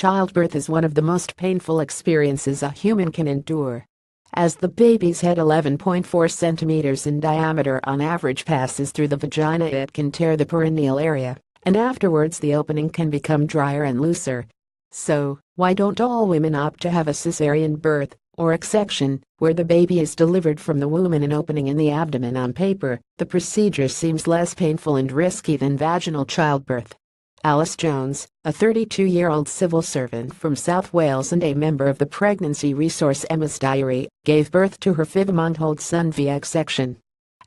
Childbirth is one of the most painful experiences a human can endure. As the baby's head, 11.4 centimeters in diameter on average, passes through the vagina, it can tear the perineal area, and afterwards the opening can become drier and looser. So, why don't all women opt to have a cesarean birth, or exsection, where the baby is delivered from the womb in an opening in the abdomen? On paper, the procedure seems less painful and risky than vaginal childbirth. Alice Jones, a 32-year-old civil servant from South Wales and a member of the pregnancy resource Emma's Diary, gave birth to her 5-month-old son via exsection.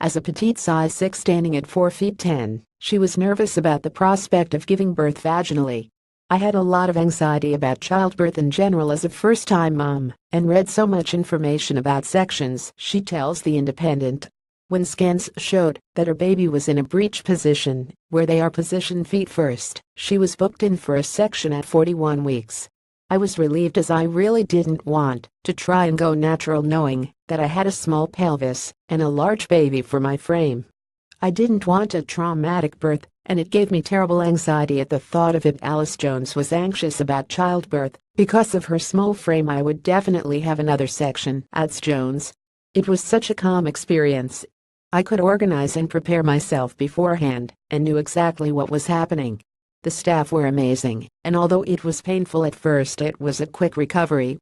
As a petite size 6 standing at 4 feet 10, she was nervous about the prospect of giving birth vaginally. "I had a lot of anxiety about childbirth in general as a first-time mom, and read so much information about sections," she tells The Independent. When scans showed that her baby was in a breech position, where they are positioned feet first, she was booked in for a section at 41 weeks. "I was relieved, as I really didn't want to try and go natural, knowing that I had a small pelvis and a large baby for my frame. I didn't want a traumatic birth, and it gave me terrible anxiety at the thought of it." Alice Jones was anxious about childbirth. "Because of her small frame, I would definitely have another section," adds Jones. "It was such a calm experience. I could organize and prepare myself beforehand and knew exactly what was happening. The staff were amazing, and although it was painful at first, it was a quick recovery.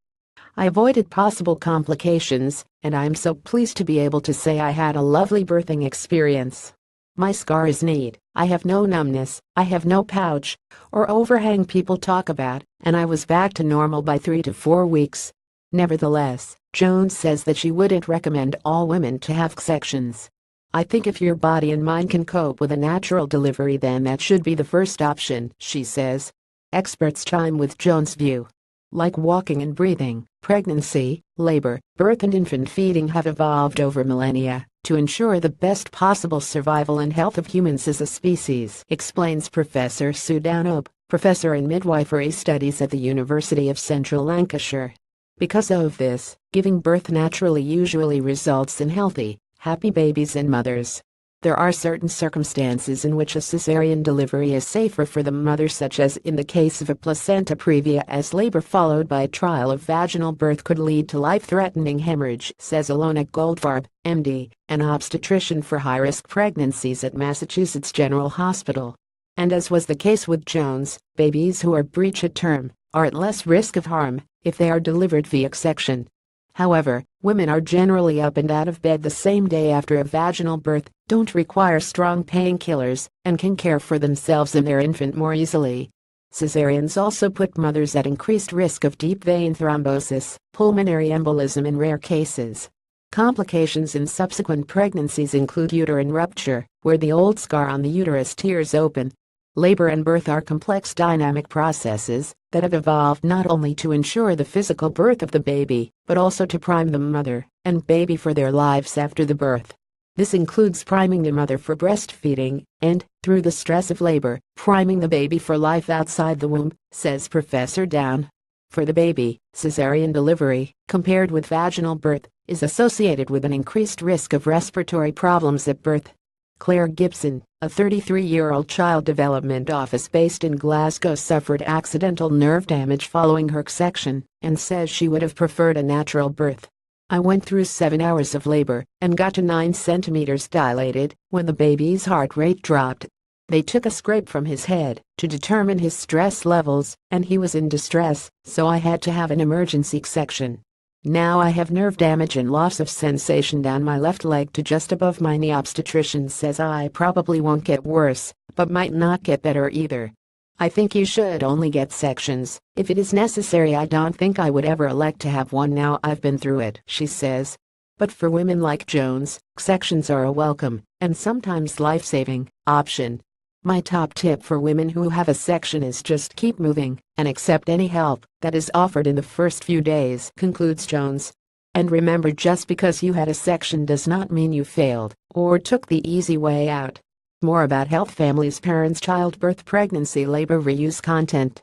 I avoided possible complications, and I'm so pleased to be able to say I had a lovely birthing experience. My scar is neat, I have no numbness, I have no pouch or overhang people talk about, and I was back to normal by 3 to 4 weeks." Nevertheless, Jones says that she wouldn't recommend all women to have sections. "I think if your body and mind can cope with a natural delivery, then that should be the first option," she says. Experts chime with Jones' view. Like walking and breathing, pregnancy, labor, birth and infant feeding have evolved over millennia to ensure the best possible survival and health of humans as a species, explains Professor Sue Danob, professor in midwifery studies at the University of Central Lancashire. Because of this, giving birth naturally usually results in healthy, happy babies and mothers. There are certain circumstances in which a cesarean delivery is safer for the mother, such as in the case of a placenta previa, as labor followed by a trial of vaginal birth could lead to life-threatening hemorrhage, says Ilona Goldfarb, MD, an obstetrician for high-risk pregnancies at Massachusetts General Hospital. And as was the case with Jones, babies who are breech at term are at less risk of harm if they are delivered via exsection. However, women are generally up and out of bed the same day after a vaginal birth, don't require strong painkillers, and can care for themselves and their infant more easily. Cesareans also put mothers at increased risk of deep vein thrombosis, pulmonary embolism in rare cases. Complications in subsequent pregnancies include uterine rupture, where the old scar on the uterus tears open. Labor and birth are complex dynamic processes that have evolved not only to ensure the physical birth of the baby, but also to prime the mother and baby for their lives after the birth. This includes priming the mother for breastfeeding and, through the stress of labor, priming the baby for life outside the womb, says Professor Down. For the baby, cesarean delivery, compared with vaginal birth, is associated with an increased risk of respiratory problems at birth. Claire Gibson, a 33-year-old child development officer based in Glasgow, suffered accidental nerve damage following her exsection and says she would have preferred a natural birth. "I went through 7 hours of labor and got to 9 centimeters dilated when the baby's heart rate dropped. They took a scrape from his head to determine his stress levels, and he was in distress, so I had to have an emergency exsection. Now I have nerve damage and loss of sensation down my left leg to just above my knee." Obstetrician says I probably won't get worse, but might not get better either. "I think you should only get sections if it is necessary. I don't think I would ever elect to have one now I've been through it," she says. But for women like Jones, sections are a welcome, and sometimes life-saving, option. "My top tip for women who have a section is just keep moving and accept any help that is offered in the first few days," concludes Jones. "And remember, just because you had a section does not mean you failed or took the easy way out." More about health, families, parents, childbirth, pregnancy, labor, reuse content.